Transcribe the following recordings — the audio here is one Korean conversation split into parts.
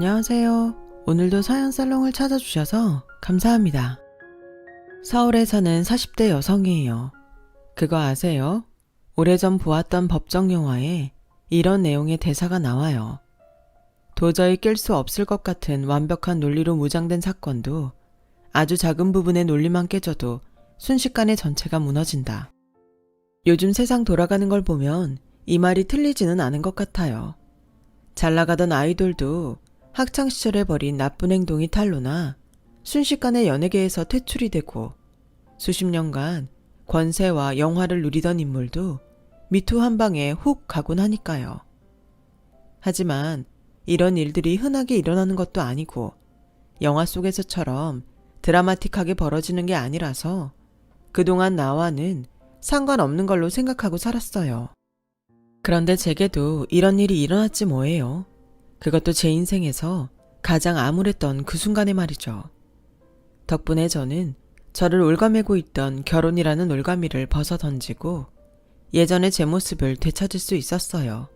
안녕하세요. 오늘도 사연 살롱을 찾아주셔서 감사합니다. 서울에 사는 40대 여성이에요. 그거 아세요? 오래전 보았던 법정 영화에 이런 내용의 대사가 나와요. 도저히 깰 수 없을 것 같은 완벽한 논리로 무장된 사건도 아주 작은 부분의 논리만 깨져도 순식간에 전체가 무너진다. 요즘 세상 돌아가는 걸 보면 이 말이 틀리지는 않은 것 같아요. 잘 나가던 아이돌도 학창시절에 벌인 나쁜 행동이 탄로나 순식간에 연예계에서 퇴출이 되고 수십 년간 권세와 영화를 누리던 인물도 미투 한 방에 훅 가곤 하니까요. 하지만 이런 일들이 흔하게 일어나는 것도 아니고 영화 속에서처럼 드라마틱하게 벌어지는 게 아니라서 그동안 나와는 상관없는 걸로 생각하고 살았어요. 그런데 제게도 이런 일이 일어났지 뭐예요. 그것도 제 인생에서 가장 암울했던 그 순간에 말이죠. 덕분에 저는 저를 올가매고 있던 결혼이라는 올가미를 벗어던지고 예전의 제 모습을 되찾을 수 있었어요.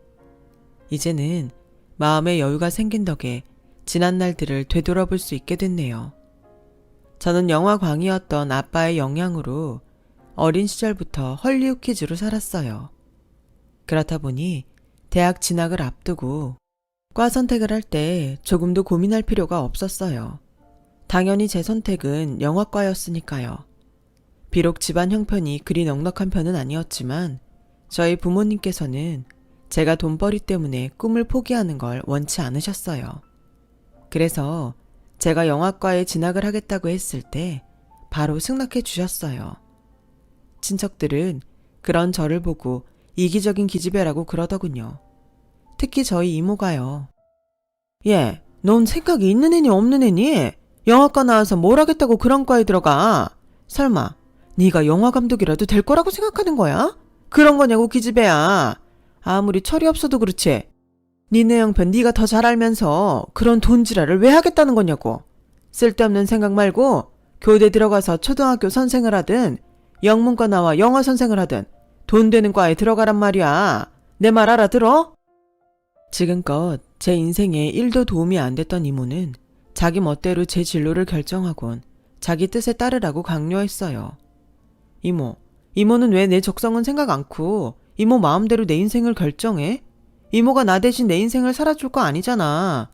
이제는 마음의 여유가 생긴 덕에 지난 날들을 되돌아볼 수 있게 됐네요. 저는 영화광이었던 아빠의 영향으로 어린 시절부터 헐리우드 키즈로 살았어요. 그렇다 보니 대학 진학을 앞두고 과 선택을 할 때 조금도 고민할 필요가 없었어요. 당연히 제 선택은 영화과였으니까요. 비록 집안 형편이 그리 넉넉한 편은 아니었지만 저희 부모님께서는 제가 돈벌이 때문에 꿈을 포기하는 걸 원치 않으셨어요. 그래서 제가 영화과에 진학을 하겠다고 했을 때 바로 승낙해 주셨어요. 친척들은 그런 저를 보고 이기적인 기집애라고 그러더군요. 특히 저희 이모가요. 얘, 넌 생각이 있는 애니 없는 애니? 영화과 나와서 뭘 하겠다고 그런 과에 들어가? 설마 네가 영화감독이라도 될 거라고 생각하는 거야? 그런 거냐고 기집애야. 아무리 철이 없어도 그렇지. 니네 형편 네가 더 잘 알면서 그런 돈지랄을 왜 하겠다는 거냐고. 쓸데없는 생각 말고 교대 들어가서 초등학교 선생을 하든 영문과 나와 영어 선생을 하든 돈 되는 과에 들어가란 말이야. 내 말 알아들어? 지금껏 제 인생에 1도 도움이 안 됐던 이모는 자기 멋대로 제 진로를 결정하곤 자기 뜻에 따르라고 강요했어요. 이모는 왜 내 적성은 생각 않고 이모 마음대로 내 인생을 결정해? 이모가 나 대신 내 인생을 살아줄 거 아니잖아.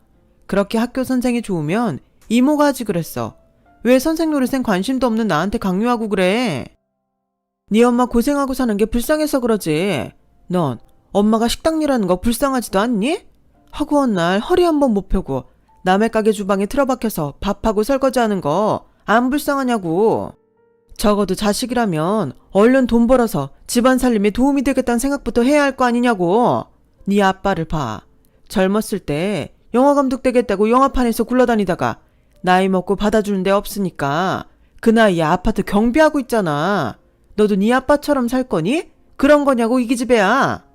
그렇게 학교 선생이 좋으면 이모가 하지 그랬어. 왜 선생 노릇엔 관심도 없는 나한테 강요하고 그래? 네 엄마 고생하고 사는 게 불쌍해서 그러지. 넌 엄마가 식당 일하는 거 불쌍하지도 않니? 허구한 날 허리 한번 못 펴고 남의 가게 주방에 틀어박혀서 밥하고 설거지하는 거 안 불쌍하냐고. 적어도 자식이라면 얼른 돈 벌어서 집안 살림에 도움이 되겠다는 생각부터 해야 할 거 아니냐고. 네 아빠를 봐. 젊었을 때 영화감독 되겠다고 영화판에서 굴러다니다가 나이 먹고 받아주는 데 없으니까 그 나이에 아파트 경비하고 있잖아. 너도 네 아빠처럼 살 거니? 그런 거냐고 이 기집애야.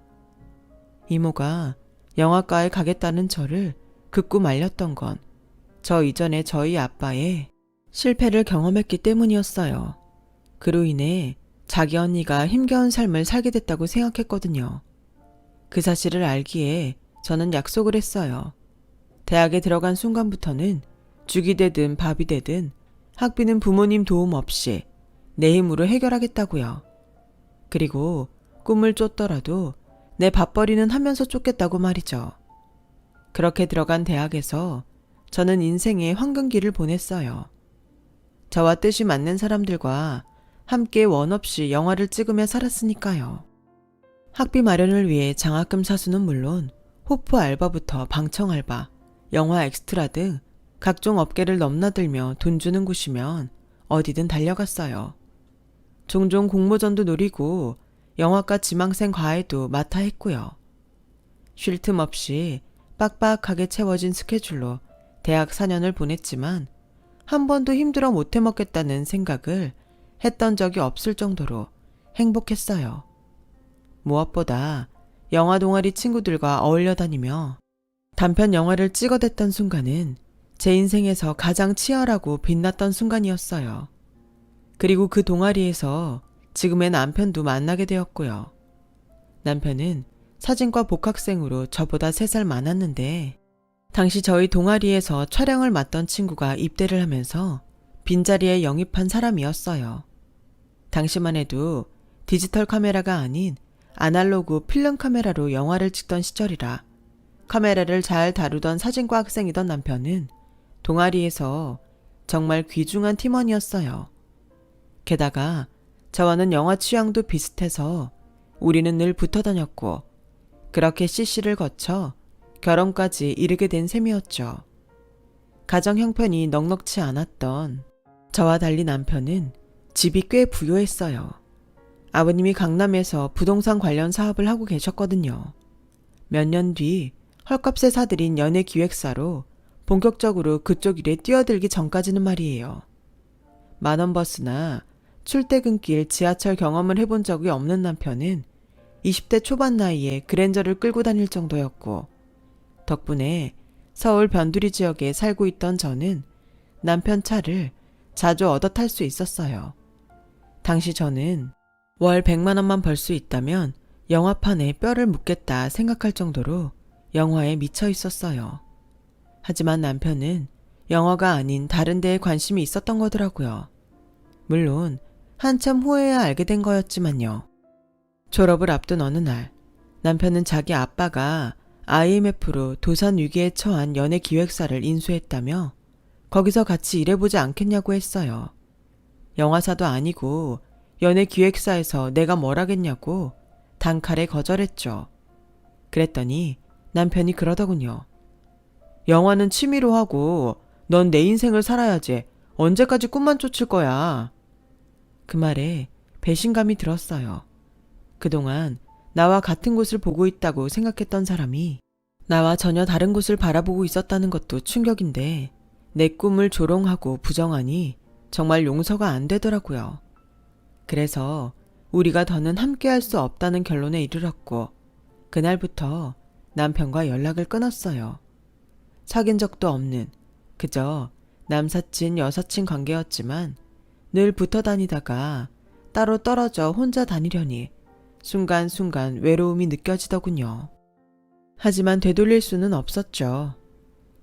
이모가 영화과에 가겠다는 저를 극구 말렸던 건 저 이전에 저희 아빠의 실패를 경험했기 때문이었어요. 그로 인해 자기 언니가 힘겨운 삶을 살게 됐다고 생각했거든요. 그 사실을 알기에 저는 약속을 했어요. 대학에 들어간 순간부터는 죽이 되든 밥이 되든 학비는 부모님 도움 없이 내 힘으로 해결하겠다고요. 그리고 꿈을 쫓더라도 내 밥벌이는 하면서 쫓겠다고 말이죠. 그렇게 들어간 대학에서 저는 인생의 황금기를 보냈어요. 저와 뜻이 맞는 사람들과 함께 원 없이 영화를 찍으며 살았으니까요. 학비 마련을 위해 장학금 사수는 물론 호프 알바부터 방청 알바, 영화 엑스트라 등 각종 업계를 넘나들며 돈 주는 곳이면 어디든 달려갔어요. 종종 공모전도 노리고 영화과 지망생 과외도 맡아 했고요. 쉴 틈 없이 빡빡하게 채워진 스케줄로 대학 4년을 보냈지만 한 번도 힘들어 못 해먹겠다는 생각을 했던 적이 없을 정도로 행복했어요. 무엇보다 영화 동아리 친구들과 어울려 다니며 단편 영화를 찍어댔던 순간은 제 인생에서 가장 치열하고 빛났던 순간이었어요. 그리고 그 동아리에서 지금의 남편도 만나게 되었고요. 남편은 사진과 복학생으로 저보다 3살 많았는데 당시 저희 동아리에서 촬영을 맡던 친구가 입대를 하면서 빈자리에 영입한 사람이었어요. 당시만 해도 디지털 카메라가 아닌 아날로그 필름 카메라로 영화를 찍던 시절이라 카메라를 잘 다루던 사진과 학생이던 남편은 동아리에서 정말 귀중한 팀원이었어요. 게다가 저와는 영화 취향도 비슷해서 우리는 늘 붙어 다녔고 그렇게 CC를 거쳐 결혼까지 이르게 된 셈이었죠. 가정 형편이 넉넉치 않았던 저와 달리 남편은 집이 꽤 부유했어요. 아버님이 강남에서 부동산 관련 사업을 하고 계셨거든요. 몇 년 뒤 헐값에 사들인 연예 기획사로 본격적으로 그쪽 일에 뛰어들기 전까지는 말이에요. 만원버스나 출퇴근길 지하철 경험을 해본 적이 없는 남편은 20대 초반 나이에 그랜저를 끌고 다닐 정도였고 덕분에 서울 변두리 지역에 살고 있던 저는 남편 차를 자주 얻어 탈 수 있었어요. 당시 저는 월 100만 원만 벌 수 있다면 영화판에 뼈를 묻겠다 생각할 정도로 영화에 미쳐 있었어요. 하지만 남편은 영화가 아닌 다른 데에 관심이 있었던 거더라고요. 물론 한참 후에야 알게 된 거였지만요. 졸업을 앞둔 어느 날 남편은 자기 아빠가 IMF로 도산 위기에 처한 연예 기획사를 인수했다며 거기서 같이 일해보지 않겠냐고 했어요. 영화사도 아니고 연예 기획사에서 내가 뭘 하겠냐고 단칼에 거절했죠. 그랬더니 남편이 그러더군요. 영화는 취미로 하고 넌 내 인생을 살아야지. 언제까지 꿈만 쫓을 거야. 그 말에 배신감이 들었어요. 그동안 나와 같은 곳을 보고 있다고 생각했던 사람이 나와 전혀 다른 곳을 바라보고 있었다는 것도 충격인데 내 꿈을 조롱하고 부정하니 정말 용서가 안 되더라고요. 그래서 우리가 더는 함께할 수 없다는 결론에 이르렀고 그날부터 남편과 연락을 끊었어요. 사귄 적도 없는 그저 남사친 여사친 관계였지만 늘 붙어 다니다가 따로 떨어져 혼자 다니려니 순간순간 외로움이 느껴지더군요. 하지만 되돌릴 수는 없었죠.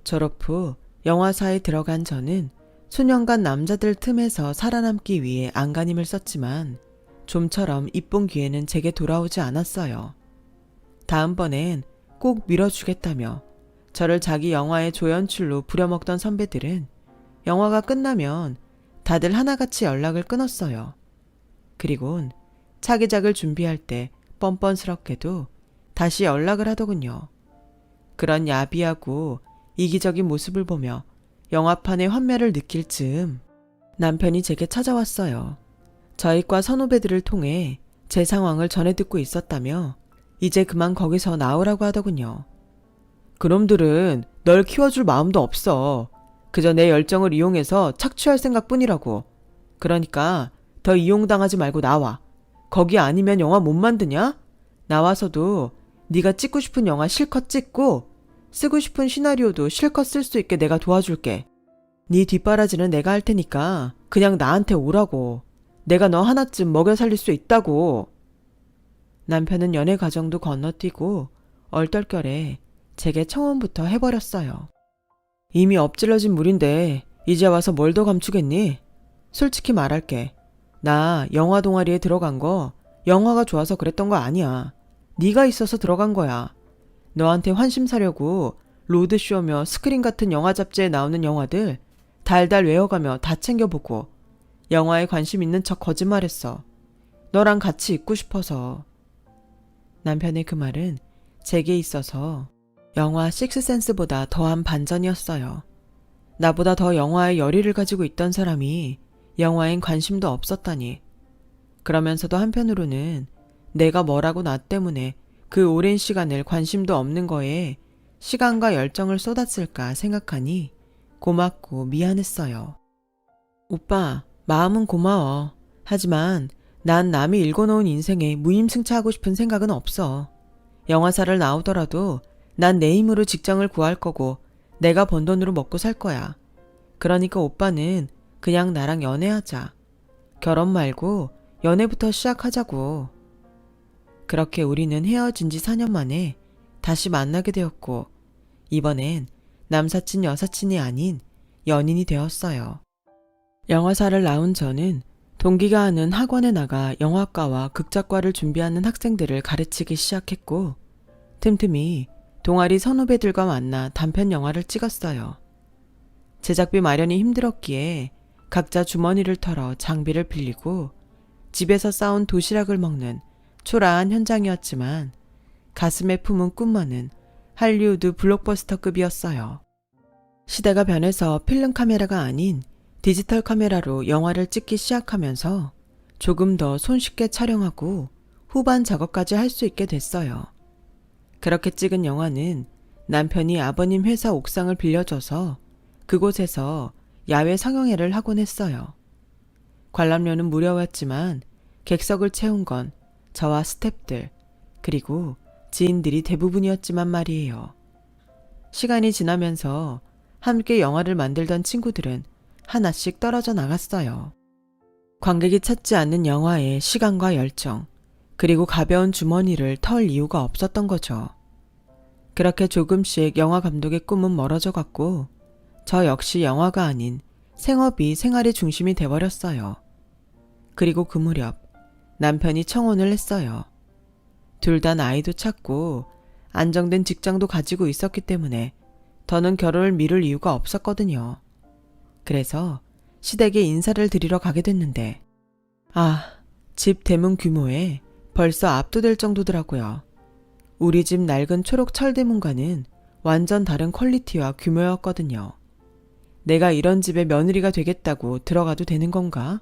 졸업 후 영화사에 들어간 저는 수년간 남자들 틈에서 살아남기 위해 안간힘을 썼지만 좀처럼 이쁜 기회는 제게 돌아오지 않았어요. 다음번엔 꼭 밀어주겠다며 저를 자기 영화의 조연출로 부려먹던 선배들은 영화가 끝나면 다들 하나같이 연락을 끊었어요. 그리곤 차기작을 준비할 때 뻔뻔스럽게도 다시 연락을 하더군요. 그런 야비하고 이기적인 모습을 보며 영화판의 환멸을 느낄 즈음 남편이 제게 찾아왔어요. 저희과 선후배들을 통해 제 상황을 전해 듣고 있었다며 이제 그만 거기서 나오라고 하더군요. 그놈들은 널 키워줄 마음도 없어. 그저 내 열정을 이용해서 착취할 생각뿐이라고. 그러니까 더 이용당하지 말고 나와. 거기 아니면 영화 못 만드냐? 나와서도 네가 찍고 싶은 영화 실컷 찍고 쓰고 싶은 시나리오도 실컷 쓸 수 있게 내가 도와줄게. 네 뒷바라지는 내가 할 테니까 그냥 나한테 오라고. 내가 너 하나쯤 먹여 살릴 수 있다고. 남편은 연애 과정도 건너뛰고 얼떨결에 제게 청혼부터 해버렸어요. 이미 엎질러진 물인데 이제 와서 뭘 더 감추겠니? 솔직히 말할게. 나 영화 동아리에 들어간 거 영화가 좋아서 그랬던 거 아니야. 네가 있어서 들어간 거야. 너한테 환심 사려고 로드쇼며 스크린 같은 영화 잡지에 나오는 영화들 달달 외워가며 다 챙겨보고 영화에 관심 있는 척 거짓말했어. 너랑 같이 있고 싶어서. 남편의 그 말은 제게 있어서 영화 식스센스보다 더한 반전이었어요. 나보다 더 영화에 열의를 가지고 있던 사람이 영화엔 관심도 없었다니. 그러면서도 한편으로는 내가 뭐라고 나 때문에 그 오랜 시간을 관심도 없는 거에 시간과 열정을 쏟았을까 생각하니 고맙고 미안했어요. 오빠, 마음은 고마워. 하지만 난 남이 읽어놓은 인생에 무임승차하고 싶은 생각은 없어. 영화사를 나오더라도 난 내 힘으로 직장을 구할 거고 내가 번 돈으로 먹고 살 거야. 그러니까 오빠는 그냥 나랑 연애하자. 결혼 말고 연애부터 시작하자고. 그렇게 우리는 헤어진 지 4년 만에 다시 만나게 되었고 이번엔 남사친 여사친이 아닌 연인이 되었어요. 영화사를 나온 저는 동기가 하는 학원에 나가 영화과와 극작과를 준비하는 학생들을 가르치기 시작했고 틈틈이 동아리 선후배들과 만나 단편 영화를 찍었어요. 제작비 마련이 힘들었기에 각자 주머니를 털어 장비를 빌리고 집에서 싸온 도시락을 먹는 초라한 현장이었지만 가슴에 품은 꿈만은 할리우드 블록버스터급이었어요. 시대가 변해서 필름 카메라가 아닌 디지털 카메라로 영화를 찍기 시작하면서 조금 더 손쉽게 촬영하고 후반 작업까지 할 수 있게 됐어요. 그렇게 찍은 영화는 남편이 아버님 회사 옥상을 빌려줘서 그곳에서 야외 상영회를 하곤 했어요. 관람료는 무료였지만 객석을 채운 건 저와 스태프들 그리고 지인들이 대부분이었지만 말이에요. 시간이 지나면서 함께 영화를 만들던 친구들은 하나씩 떨어져 나갔어요. 관객이 찾지 않는 영화에 시간과 열정, 그리고 가벼운 주머니를 털 이유가 없었던 거죠. 그렇게 조금씩 영화 감독의 꿈은 멀어져 갔고 저 역시 영화가 아닌 생업이 생활의 중심이 돼버렸어요. 그리고 그 무렵 남편이 청혼을 했어요. 둘 다 나이도 찼고 안정된 직장도 가지고 있었기 때문에 더는 결혼을 미룰 이유가 없었거든요. 그래서 시댁에 인사를 드리러 가게 됐는데 집 대문 규모에 벌써 압도될 정도더라고요. 우리 집 낡은 초록 철대문과는 완전 다른 퀄리티와 규모였거든요. 내가 이런 집에 며느리가 되겠다고 들어가도 되는 건가?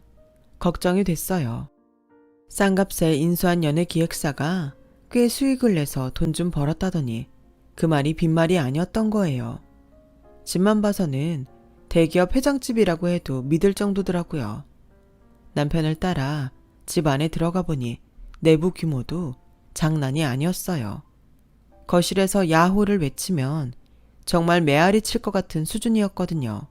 걱정이 됐어요. 싼값에 인수한 연예기획사가 꽤 수익을 내서 돈 좀 벌었다더니 그 말이 빈말이 아니었던 거예요. 집만 봐서는 대기업 회장집이라고 해도 믿을 정도더라고요. 남편을 따라 집 안에 들어가 보니 내부 규모도 장난이 아니었어요. 거실에서 야호를 외치면 정말 메아리 칠 것 같은 수준이었거든요.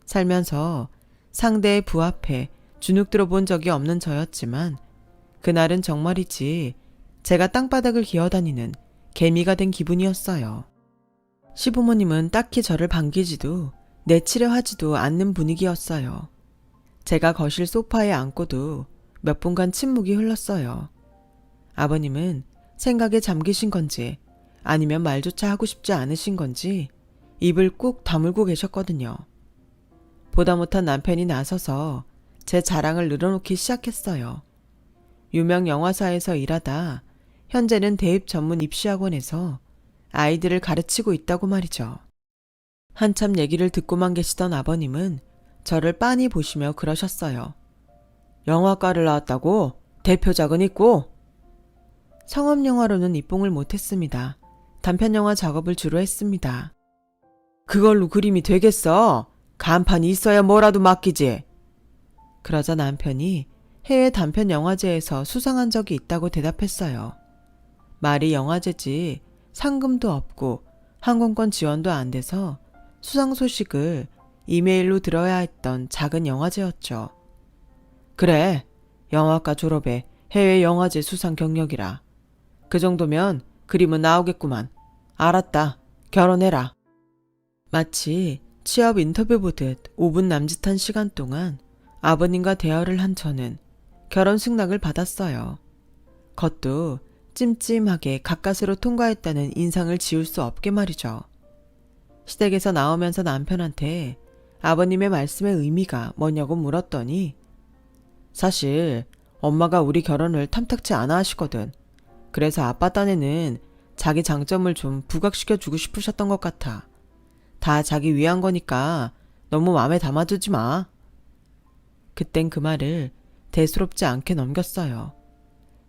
살면서 상대의 부 앞에 주눅 들어본 적이 없는 저였지만 그날은 정말이지 제가 땅바닥을 기어다니는 개미가 된 기분이었어요. 시부모님은 딱히 저를 반기지도 내치려 하지도 않는 분위기였어요. 제가 거실 소파에 앉고도 몇 분간 침묵이 흘렀어요. 아버님은 생각에 잠기신 건지 아니면 말조차 하고 싶지 않으신 건지 입을 꾹 다물고 계셨거든요. 보다 못한 남편이 나서서 제 자랑을 늘어놓기 시작했어요. 유명 영화사에서 일하다 현재는 대입 전문 입시학원에서 아이들을 가르치고 있다고 말이죠. 한참 얘기를 듣고만 계시던 아버님은 저를 빤히 보시며 그러셨어요. 영화과를 나왔다고? 대표작은 있고? 상업영화로는 입봉을 못했습니다. 단편영화 작업을 주로 했습니다. 그걸로 그림이 되겠어? 간판이 있어야 뭐라도 맡기지. 그러자 남편이 해외 단편영화제에서 수상한 적이 있다고 대답했어요. 말이 영화제지 상금도 없고 항공권 지원도 안 돼서 수상 소식을 이메일로 들어야 했던 작은 영화제였죠. 그래, 영화과 졸업에 해외 영화제 수상 경력이라. 그 정도면 그림은 나오겠구만. 알았다. 결혼해라. 마치 취업 인터뷰 보듯 5분 남짓한 시간 동안 아버님과 대화를 한 저는 결혼 승낙을 받았어요. 그것도 찜찜하게 가까스로 통과했다는 인상을 지울 수 없게 말이죠. 시댁에서 나오면서 남편한테 아버님의 말씀의 의미가 뭐냐고 물었더니 사실 엄마가 우리 결혼을 탐탁치 않아 하시거든. 그래서 아빠 딴에는 자기 장점을 좀 부각시켜주고 싶으셨던 것 같아. 다 자기 위한 거니까 너무 마음에 담아두지 마. 그땐 그 말을 대수롭지 않게 넘겼어요.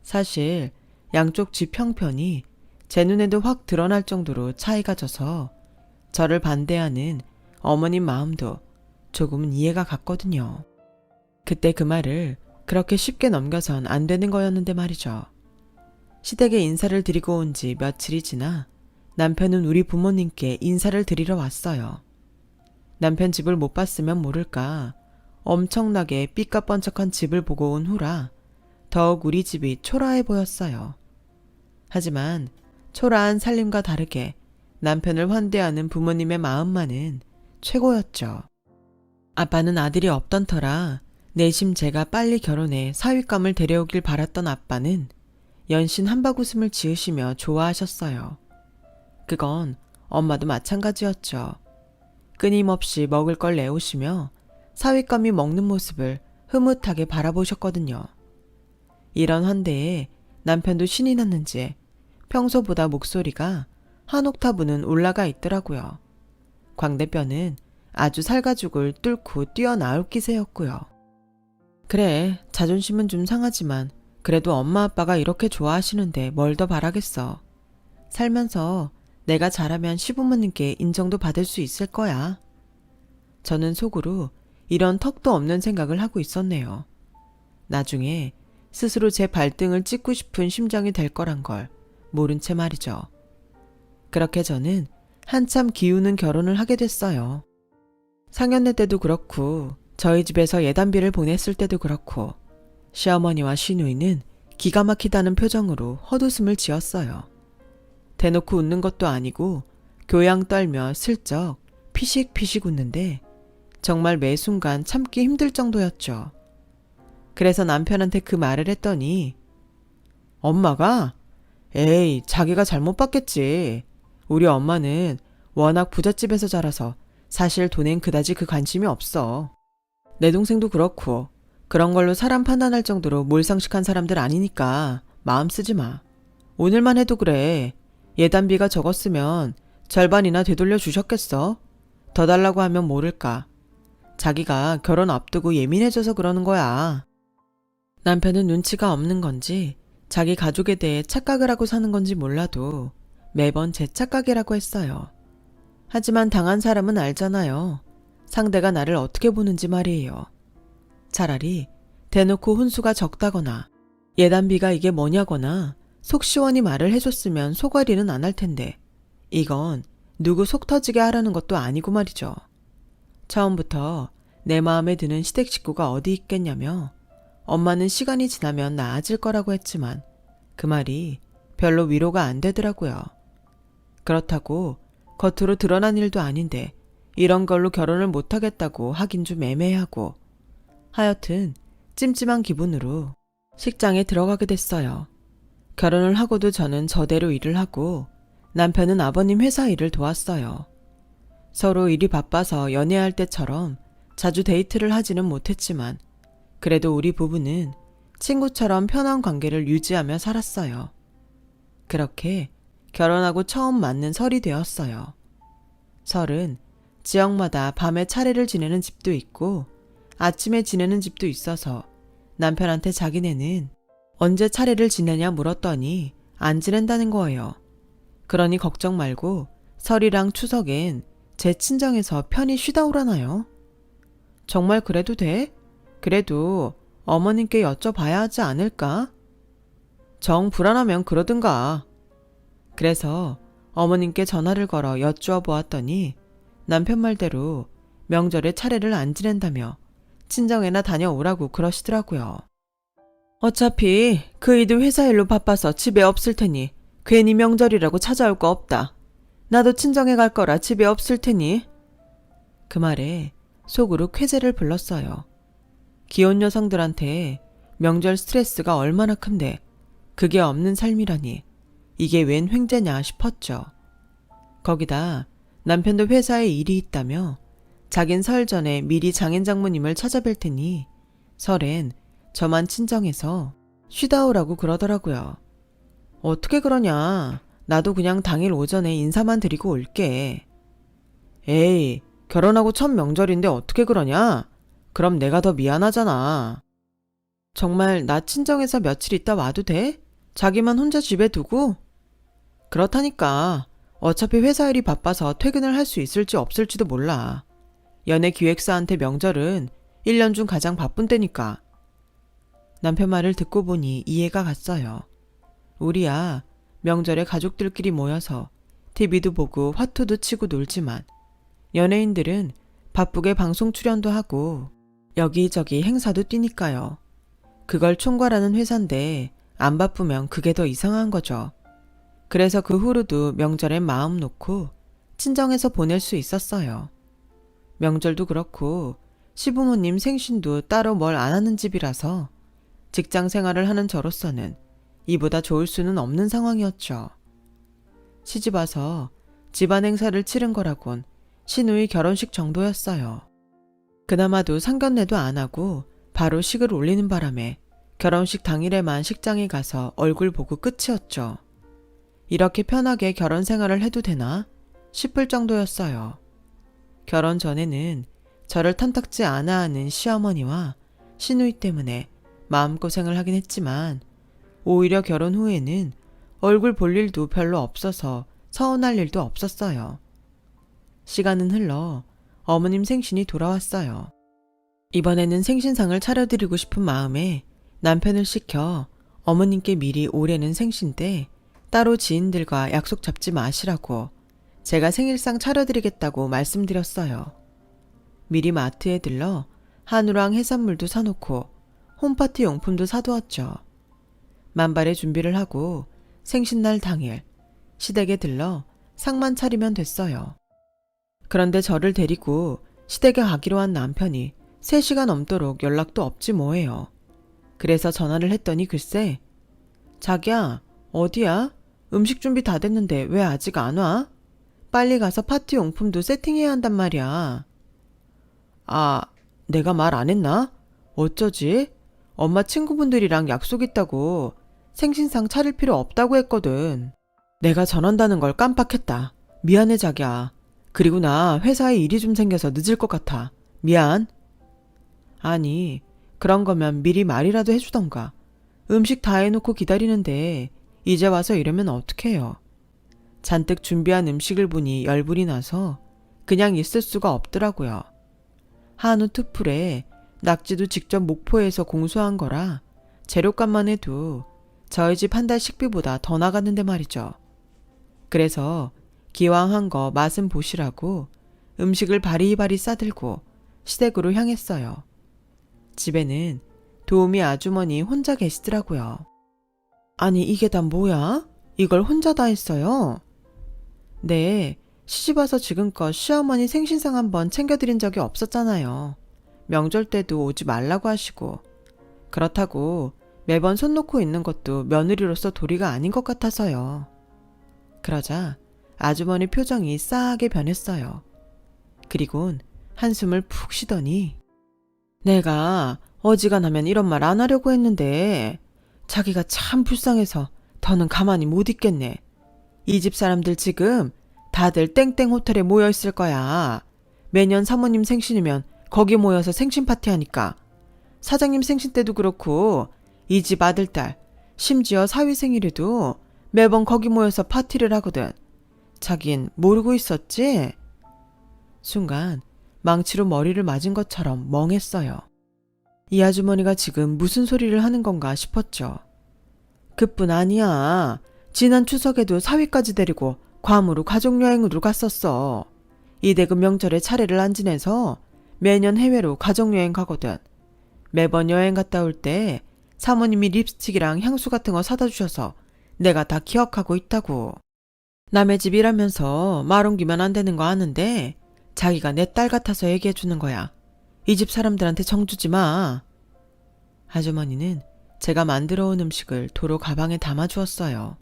사실 양쪽 집 형편이 제 눈에도 확 드러날 정도로 차이가 져서 저를 반대하는 어머님 마음도 조금은 이해가 갔거든요. 그때 그 말을 그렇게 쉽게 넘겨선 안 되는 거였는데 말이죠. 시댁에 인사를 드리고 온 지 며칠이 지나 남편은 우리 부모님께 인사를 드리러 왔어요. 남편 집을 못 봤으면 모를까 엄청나게 삐까뻔쩍한 집을 보고 온 후라 더욱 우리 집이 초라해 보였어요. 하지만 초라한 살림과 다르게 남편을 환대하는 부모님의 마음만은 최고였죠. 아빠는 아들이 없던 터라 내심 제가 빨리 결혼해 사윗감을 데려오길 바랐던 아빠는 연신 한바구음을 지으시며 좋아하셨어요. 그건 엄마도 마찬가지였죠. 끊임없이 먹을 걸 내오시며 사윗감이 먹는 모습을 흐뭇하게 바라보셨거든요. 이런 환대에 남편도 신이 났는지 평소보다 목소리가 한 옥타브는 올라가 있더라고요. 광대뼈는 아주 살가죽을 뚫고 뛰어나올 기세였고요. 그래, 자존심은 좀 상하지만 그래도 엄마 아빠가 이렇게 좋아하시는데 뭘 더 바라겠어. 살면서 내가 잘하면 시부모님께 인정도 받을 수 있을 거야. 저는 속으로 이런 턱도 없는 생각을 하고 있었네요. 나중에 스스로 제 발등을 찍고 싶은 심정이 될 거란 걸 모른 채 말이죠. 그렇게 저는 한참 기우는 결혼을 하게 됐어요. 상견례 때도 그렇고 저희 집에서 예단비를 보냈을 때도 그렇고 시어머니와 시누이는 기가 막히다는 표정으로 헛웃음을 지었어요. 대놓고 웃는 것도 아니고 교양 떨며 슬쩍 피식피식 웃는데 정말 매 순간 참기 힘들 정도였죠. 그래서 남편한테 그 말을 했더니 엄마가? 에이, 자기가 잘못 봤겠지. 우리 엄마는 워낙 부잣집에서 자라서 사실 돈엔 그다지 그 관심이 없어. 내 동생도 그렇고 그런 걸로 사람 판단할 정도로 몰상식한 사람들 아니니까 마음 쓰지 마. 오늘만 해도 그래. 예단비가 적었으면 절반이나 되돌려 주셨겠어. 더 달라고 하면 모를까. 자기가 결혼 앞두고 예민해져서 그러는 거야. 남편은 눈치가 없는 건지 자기 가족에 대해 착각을 하고 사는 건지 몰라도 매번 제 착각이라고 했어요. 하지만 당한 사람은 알잖아요. 상대가 나를 어떻게 보는지 말이에요. 차라리 대놓고 혼수가 적다거나 예단비가 이게 뭐냐거나 속 시원히 말을 해줬으면 속앓이는 안 할 텐데 이건 누구 속 터지게 하라는 것도 아니고 말이죠. 처음부터 내 마음에 드는 시댁 식구가 어디 있겠냐며 엄마는 시간이 지나면 나아질 거라고 했지만 그 말이 별로 위로가 안 되더라고요. 그렇다고 겉으로 드러난 일도 아닌데 이런 걸로 결혼을 못하겠다고 하긴 좀 애매하고 하여튼 찜찜한 기분으로 식장에 들어가게 됐어요. 결혼을 하고도 저는 저대로 일을 하고 남편은 아버님 회사 일을 도왔어요. 서로 일이 바빠서 연애할 때처럼 자주 데이트를 하지는 못했지만 그래도 우리 부부는 친구처럼 편한 관계를 유지하며 살았어요. 그렇게 결혼하고 처음 맞는 설이 되었어요. 설은 지역마다 밤에 차례를 지내는 집도 있고 아침에 지내는 집도 있어서 남편한테 자기네는 언제 차례를 지내냐 물었더니 안 지낸다는 거예요. 그러니 걱정 말고 설이랑 추석엔 제 친정에서 편히 쉬다 오라나요? 정말 그래도 돼? 그래도 어머님께 여쭤봐야 하지 않을까? 정 불안하면 그러든가. 그래서 어머님께 전화를 걸어 여쭈어 보았더니 남편 말대로 명절에 차례를 안 지낸다며 친정에나 다녀오라고 그러시더라고요. 어차피 그 이들 회사 일로 바빠서 집에 없을 테니 괜히 명절이라고 찾아올 거 없다. 나도 친정에 갈 거라 집에 없을 테니. 그 말에 속으로 쾌재를 불렀어요. 기혼 여성들한테 명절 스트레스가 얼마나 큰데 그게 없는 삶이라니 이게 웬 횡재냐 싶었죠. 거기다 남편도 회사에 일이 있다며 자긴 설 전에 미리 장인 장모님을 찾아뵐 테니 설엔 저만 친정에서 쉬다 오라고 그러더라고요. 어떻게 그러냐. 나도 그냥 당일 오전에 인사만 드리고 올게. 에이, 결혼하고 첫 명절인데 어떻게 그러냐? 그럼 내가 더 미안하잖아. 정말 나 친정에서 며칠 있다 와도 돼? 자기만 혼자 집에 두고? 그렇다니까. 어차피 회사 일이 바빠서 퇴근을 할 수 있을지 없을지도 몰라. 연예 기획사한테 명절은 1년 중 가장 바쁜 때니까. 남편 말을 듣고 보니 이해가 갔어요. 우리야 명절에 가족들끼리 모여서 TV도 보고 화투도 치고 놀지만 연예인들은 바쁘게 방송 출연도 하고 여기저기 행사도 뛰니까요. 그걸 총괄하는 회사인데 안 바쁘면 그게 더 이상한 거죠. 그래서 그 후로도 명절엔 마음 놓고 친정에서 보낼 수 있었어요. 명절도 그렇고 시부모님 생신도 따로 뭘 안 하는 집이라서 직장 생활을 하는 저로서는 이보다 좋을 수는 없는 상황이었죠. 시집 와서 집안 행사를 치른 거라곤 시누이 결혼식 정도였어요. 그나마도 상견례도 안 하고 바로 식을 올리는 바람에 결혼식 당일에만 식장에 가서 얼굴 보고 끝이었죠. 이렇게 편하게 결혼 생활을 해도 되나 싶을 정도였어요. 결혼 전에는 저를 탐탁지 않아 하는 시어머니와 시누이 때문에 마음고생을 하긴 했지만 오히려 결혼 후에는 얼굴 볼 일도 별로 없어서 서운할 일도 없었어요. 시간은 흘러 어머님 생신이 돌아왔어요. 이번에는 생신상을 차려드리고 싶은 마음에 남편을 시켜 어머님께 미리 올해는 생신 때 따로 지인들과 약속 잡지 마시라고 제가 생일상 차려드리겠다고 말씀드렸어요. 미리 마트에 들러 한우랑 해산물도 사놓고 홈파티 용품도 사두었죠. 만발의 준비를 하고 생신날 당일 시댁에 들러 상만 차리면 됐어요. 그런데 저를 데리고 시댁에 가기로 한 남편이 3시간 넘도록 연락도 없지 뭐예요. 그래서 전화를 했더니 글쎄, 자기야, 어디야? 음식 준비 다 됐는데 왜 아직 안 와? 빨리 가서 파티 용품도 세팅해야 한단 말이야. 아, 내가 말 안 했나? 어쩌지? 엄마 친구분들이랑 약속 있다고 생신상 차릴 필요 없다고 했거든. 내가 전한다는 걸 깜빡했다. 미안해 자기야. 그리고 나 회사에 일이 좀 생겨서 늦을 것 같아. 미안. 아니, 그런 거면 미리 말이라도 해주던가. 음식 다 해놓고 기다리는데 이제 와서 이러면 어떡해요. 잔뜩 준비한 음식을 보니 열불이 나서 그냥 있을 수가 없더라고요. 한우 투풀에 낙지도 직접 목포에서 공수한 거라 재료값만 해도 저희 집 한 달 식비보다 더 나갔는데 말이죠. 그래서 기왕 한 거 맛은 보시라고 음식을 바리바리 싸들고 시댁으로 향했어요. 집에는 도우미 아주머니 혼자 계시더라고요. 아니 이게 다 뭐야? 이걸 혼자 다 했어요? 네, 시집와서 지금껏 시어머니 생신상 한번 챙겨드린 적이 없었잖아요. 명절 때도 오지 말라고 하시고. 그렇다고 매번 손 놓고 있는 것도 며느리로서 도리가 아닌 것 같아서요. 그러자 아주머니 표정이 싸하게 변했어요. 그리곤 한숨을 푹 쉬더니 내가 어지간하면 이런 말 안 하려고 했는데 자기가 참 불쌍해서 더는 가만히 못 있겠네. 이 집 사람들 지금 다들 땡땡 호텔에 모여 있을 거야. 매년 사모님 생신이면 거기 모여서 생신 파티 하니까. 사장님 생신 때도 그렇고 이 집 아들, 딸, 심지어 사위 생일에도 매번 거기 모여서 파티를 하거든. 자긴 모르고 있었지? 순간 망치로 머리를 맞은 것처럼 멍했어요. 이 아주머니가 지금 무슨 소리를 하는 건가 싶었죠. 그뿐 아니야. 지난 추석에도 사위까지 데리고 괌으로 가족여행으로 갔었어. 이대금 명절에 차례를 안 지내서 매년 해외로 가족여행 가거든. 매번 여행 갔다 올 때 사모님이 립스틱이랑 향수 같은 거 사다 주셔서 내가 다 기억하고 있다고. 남의 집 일하면서 말 옮기면 안 되는 거 아는데 자기가 내 딸 같아서 얘기해 주는 거야. 이 집 사람들한테 정주지 마. 아주머니는 제가 만들어 온 음식을 도로 가방에 담아 주었어요.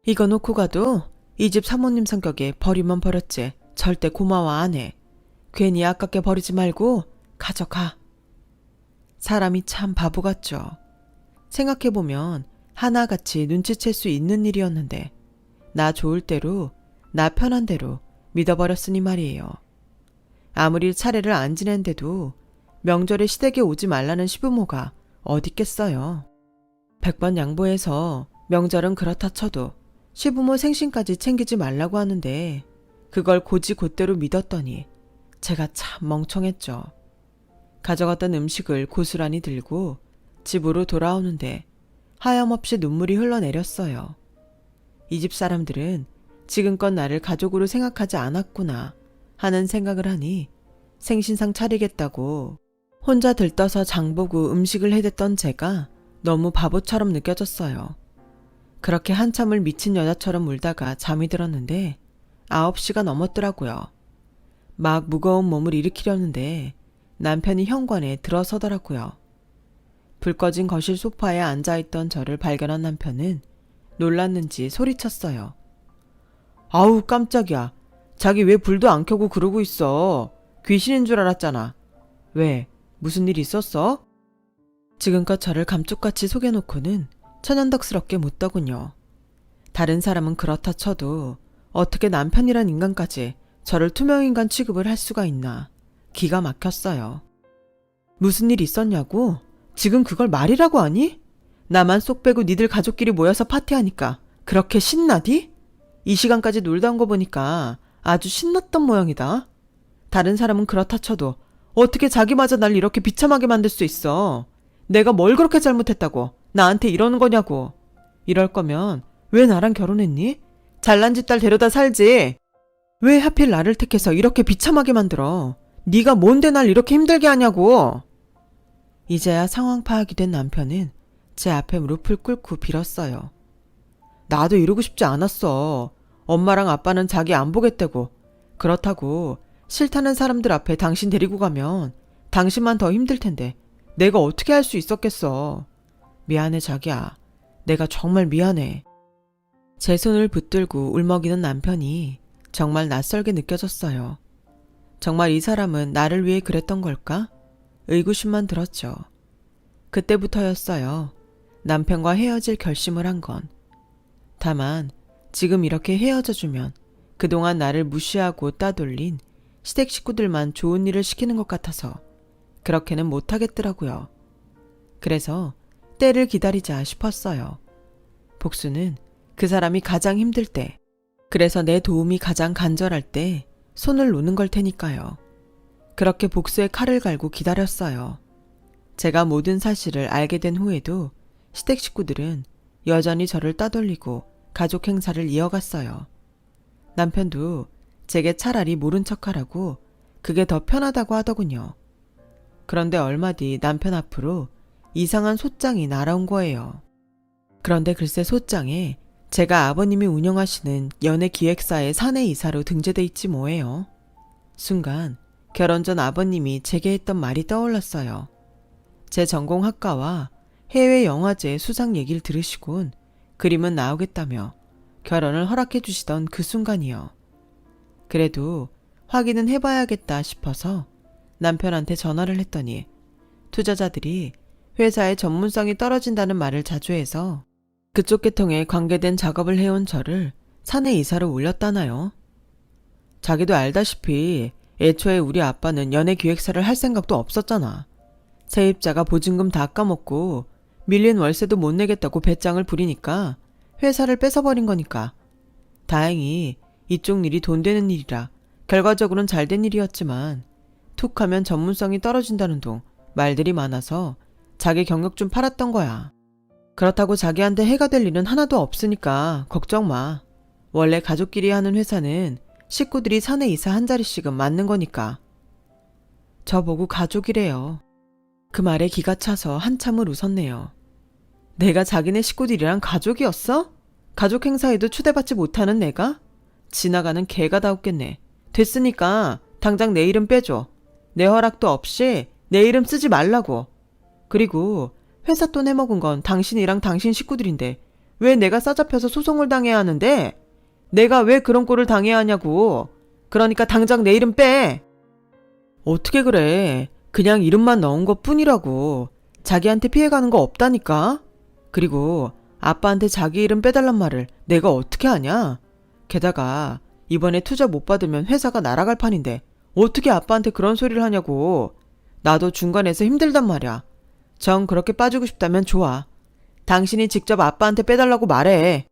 이거 놓고 가도 이 집 사모님 성격에 버리면 버렸지 절대 고마워 안 해. 괜히 아깝게 버리지 말고 가져가. 사람이 참 바보 같죠. 생각해보면 하나같이 눈치챌 수 있는 일이었는데 나 좋을 대로 나 편한 대로 믿어버렸으니 말이에요. 아무리 차례를 안 지낸데도 명절에 시댁에 오지 말라는 시부모가 어딨겠어요. 100번 양보해서 명절은 그렇다 쳐도 시부모 생신까지 챙기지 말라고 하는데 그걸 곧이곧대로 믿었더니 제가 참 멍청했죠. 가져갔던 음식을 고스란히 들고 집으로 돌아오는데 하염없이 눈물이 흘러내렸어요. 이 집 사람들은 지금껏 나를 가족으로 생각하지 않았구나 하는 생각을 하니 생신상 차리겠다고 혼자 들떠서 장보고 음식을 해댔던 제가 너무 바보처럼 느껴졌어요. 그렇게 한참을 미친 여자처럼 울다가 잠이 들었는데 9시가 넘었더라고요. 막 무거운 몸을 일으키려는데 남편이 현관에 들어서더라고요. 불 꺼진 거실 소파에 앉아있던 저를 발견한 남편은 놀랐는지 소리쳤어요. 아우 깜짝이야. 자기 왜 불도 안 켜고 그러고 있어. 귀신인 줄 알았잖아. 왜? 무슨 일 있었어? 지금껏 저를 감쪽같이 속여놓고는 천연덕스럽게 묻더군요. 다른 사람은 그렇다 쳐도 어떻게 남편이란 인간까지 저를 투명인간 취급을 할 수가 있나. 기가 막혔어요. 무슨 일 있었냐고? 지금 그걸 말이라고 하니? 나만 쏙 빼고 니들 가족끼리 모여서 파티하니까 그렇게 신나디? 이 시간까지 놀다 온 거 보니까 아주 신났던 모양이다. 다른 사람은 그렇다 쳐도 어떻게 자기마저 날 이렇게 비참하게 만들 수 있어. 내가 뭘 그렇게 잘못했다고 나한테 이러는 거냐고. 이럴 거면 왜 나랑 결혼했니? 잘난 집 딸 데려다 살지. 왜 하필 나를 택해서 이렇게 비참하게 만들어. 네가 뭔데 날 이렇게 힘들게 하냐고. 이제야 상황 파악이 된 남편은 제 앞에 무릎을 꿇고 빌었어요. 나도 이러고 싶지 않았어. 엄마랑 아빠는 자기 안 보겠다고. 그렇다고 싫다는 사람들 앞에 당신 데리고 가면 당신만 더 힘들 텐데 내가 어떻게 할 수 있었겠어. 미안해 자기야. 내가 정말 미안해. 제 손을 붙들고 울먹이는 남편이 정말 낯설게 느껴졌어요. 정말 이 사람은 나를 위해 그랬던 걸까? 의구심만 들었죠. 그때부터였어요. 남편과 헤어질 결심을 한 건. 다만 지금 이렇게 헤어져주면 그동안 나를 무시하고 따돌린 시댁 식구들만 좋은 일을 시키는 것 같아서 그렇게는 못하겠더라고요. 그래서 때를 기다리자 싶었어요. 복수는 그 사람이 가장 힘들 때, 그래서 내 도움이 가장 간절할 때 손을 놓는 걸 테니까요. 그렇게 복수의 칼을 갈고 기다렸어요. 제가 모든 사실을 알게 된 후에도 시댁 식구들은 여전히 저를 따돌리고 가족 행사를 이어갔어요. 남편도 제게 차라리 모른 척하라고 그게 더 편하다고 하더군요. 그런데 얼마 뒤 남편 앞으로 이상한 소장이 날아온 거예요. 그런데 글쎄 소장에 제가 아버님이 운영하시는 연예기획사의 사내 이사로 등재돼 있지 뭐예요. 순간 결혼 전 아버님이 제게 했던 말이 떠올랐어요. 제 전공 학과와 해외 영화제 수상 얘기를 들으시곤 그림은 나오겠다며 결혼을 허락해 주시던 그 순간이요. 그래도 확인은 해봐야겠다 싶어서 남편한테 전화를 했더니 투자자들이 회사의 전문성이 떨어진다는 말을 자주 해서 그쪽 계통에 관계된 작업을 해온 저를 사내 이사로 올렸다나요. 자기도 알다시피 애초에 우리 아빠는 연예기획사를 할 생각도 없었잖아. 세입자가 보증금 다 까먹고 밀린 월세도 못 내겠다고 배짱을 부리니까 회사를 뺏어버린 거니까. 다행히 이쪽 일이 돈 되는 일이라 결과적으로는 잘된 일이었지만 툭 하면 전문성이 떨어진다는 둥 말들이 많아서 자기 경력 좀 팔았던 거야. 그렇다고 자기한테 해가 될 일은 하나도 없으니까 걱정 마. 원래 가족끼리 하는 회사는 식구들이 사내 이사 한 자리씩은 맞는 거니까. 저보고 가족이래요. 그 말에 기가 차서 한참을 웃었네요. 내가 자기네 식구들이랑 가족이었어? 가족 행사에도 초대받지 못하는 내가? 지나가는 개가 다 웃겠네. 됐으니까 당장 내 이름 빼줘. 내 허락도 없이 내 이름 쓰지 말라고. 그리고 회사 돈 해먹은 건 당신이랑 당신 식구들인데 왜 내가 싸잡혀서 소송을 당해야 하는데? 내가 왜 그런 꼴을 당해야 하냐고. 그러니까 당장 내 이름 빼. 어떻게 그래. 그냥 이름만 넣은 것 뿐이라고. 자기한테 피해가는 거 없다니까. 그리고 아빠한테 자기 이름 빼달란 말을 내가 어떻게 하냐. 게다가 이번에 투자 못 받으면 회사가 날아갈 판인데 어떻게 아빠한테 그런 소리를 하냐고. 나도 중간에서 힘들단 말이야. 정 그렇게 빠지고 싶다면 좋아. 당신이 직접 아빠한테 빼달라고 말해.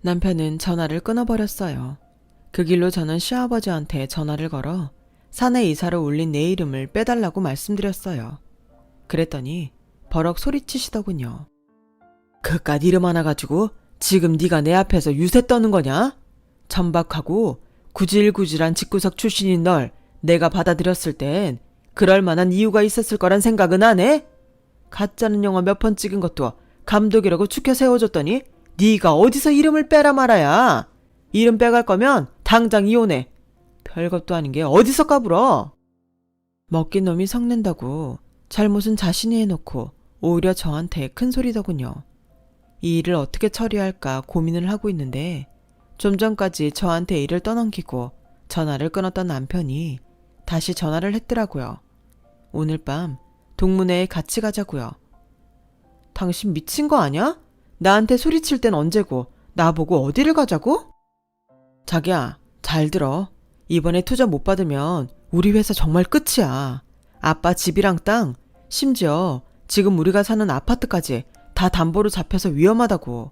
남편은 전화를 끊어버렸어요. 그 길로 저는 시아버지한테 전화를 걸어 사내 이사로 올린 내 이름을 빼달라고 말씀드렸어요. 그랬더니 버럭 소리치시더군요. 그깟 이름 하나 가지고 지금 네가 내 앞에서 유세 떠는 거냐? 천박하고 구질구질한 집구석 출신인 널 내가 받아들였을 땐 그럴 만한 이유가 있었을 거란 생각은 안 해? 가짜는 영화 몇 번 찍은 것도 감독이라고 추켜 세워줬더니 네가 어디서 이름을 빼라 말아야. 이름 빼갈 거면 당장 이혼해. 별것도 아닌 게 어디서 까불어. 먹긴 놈이 성낸다고 잘못은 자신이 해놓고 오히려 저한테 큰 소리더군요. 이 일을 어떻게 처리할까 고민을 하고 있는데 좀 전까지 저한테 일을 떠넘기고 전화를 끊었던 남편이 다시 전화를 했더라고요. 오늘 밤 동문회에 같이 가자고요. 당신 미친 거 아냐? 나한테 소리칠 땐 언제고 나보고 어디를 가자고? 자기야, 잘 들어. 이번에 투자 못 받으면 우리 회사 정말 끝이야. 아빠 집이랑 땅, 심지어 지금 우리가 사는 아파트까지 다 담보로 잡혀서 위험하다고.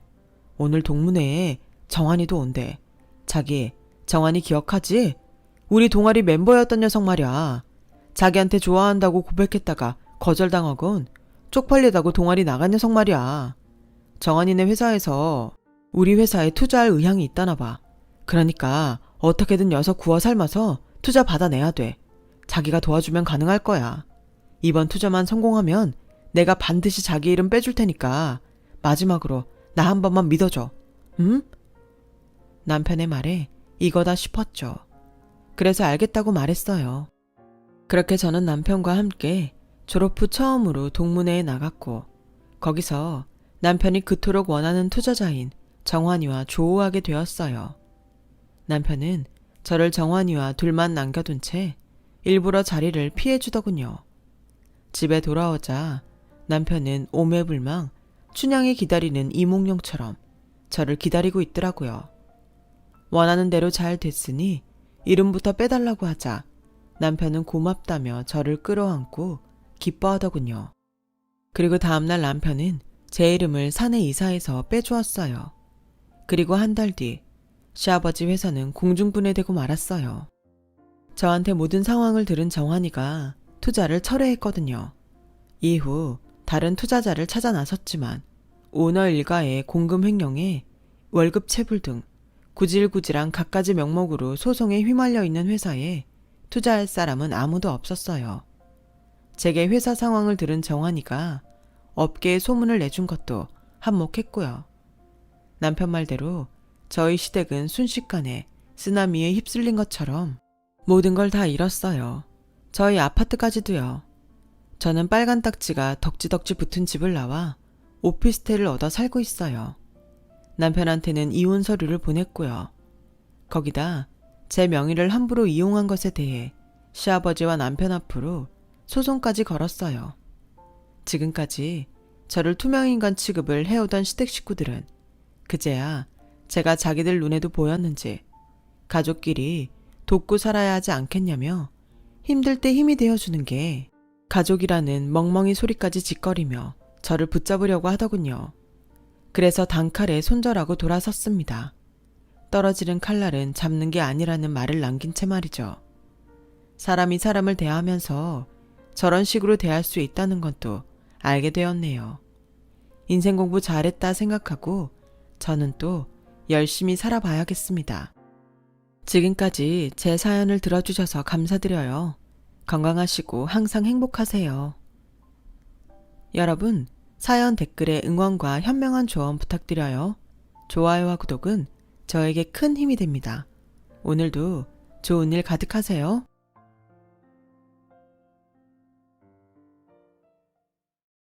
오늘 동문회에 정환이도 온대. 자기, 정환이 기억하지? 우리 동아리 멤버였던 녀석 말이야. 자기한테 좋아한다고 고백했다가 거절당하곤 쪽팔리다고 동아리 나간 녀석 말이야. 정환이네 회사에서 우리 회사에 투자할 의향이 있다나 봐. 그러니까 어떻게든 녀석 구워 삶아서 투자 받아내야 돼. 자기가 도와주면 가능할 거야. 이번 투자만 성공하면 내가 반드시 자기 이름 빼줄 테니까 마지막으로 나 한 번만 믿어줘. 응? 남편의 말에 이거다 싶었죠. 그래서 알겠다고 말했어요. 그렇게 저는 남편과 함께 졸업 후 처음으로 동문회에 나갔고 거기서 남편이 그토록 원하는 투자자인 정환이와 조우하게 되었어요. 남편은 저를 정환이와 둘만 남겨둔 채 일부러 자리를 피해주더군요. 집에 돌아오자 남편은 오매불망 춘향이 기다리는 이몽룡처럼 저를 기다리고 있더라고요. 원하는 대로 잘 됐으니 이름부터 빼달라고 하자 남편은 고맙다며 저를 끌어안고 기뻐하더군요. 그리고 다음날 남편은 제 이름을 사내 이사해서 빼주었어요. 그리고 한 달 뒤 시아버지 회사는 공중분해되고 말았어요. 저한테 모든 상황을 들은 정환이가 투자를 철회했거든요. 이후 다른 투자자를 찾아 나섰지만 오너 일가의 공금 횡령에 월급 체불 등 구질구질한 갖가지 명목으로 소송에 휘말려 있는 회사에 투자할 사람은 아무도 없었어요. 제게 회사 상황을 들은 정환이가 업계에 소문을 내준 것도 한몫했고요. 남편 말대로 저희 시댁은 순식간에 쓰나미에 휩쓸린 것처럼 모든 걸 다 잃었어요. 저희 아파트까지도요. 저는 빨간 딱지가 덕지덕지 붙은 집을 나와 오피스텔을 얻어 살고 있어요. 남편한테는 이혼 서류를 보냈고요. 거기다 제 명의를 함부로 이용한 것에 대해 시아버지와 남편 앞으로 소송까지 걸었어요. 지금까지 저를 투명인간 취급을 해오던 시댁 식구들은 그제야 제가 자기들 눈에도 보였는지 가족끼리 돕고 살아야 하지 않겠냐며 힘들 때 힘이 되어주는 게 가족이라는 멍멍이 소리까지 짓거리며 저를 붙잡으려고 하더군요. 그래서 단칼에 손절하고 돌아섰습니다. 떨어지는 칼날은 잡는 게 아니라는 말을 남긴 채 말이죠. 사람이 사람을 대하면서 저런 식으로 대할 수 있다는 건 또 알게 되었네요. 인생 공부 잘했다 생각하고 저는 또 열심히 살아봐야겠습니다. 지금까지 제 사연을 들어주셔서 감사드려요. 건강하시고 항상 행복하세요. 여러분, 사연 댓글에 응원과 현명한 조언 부탁드려요. 좋아요와 구독은 저에게 큰 힘이 됩니다. 오늘도 좋은 일 가득하세요.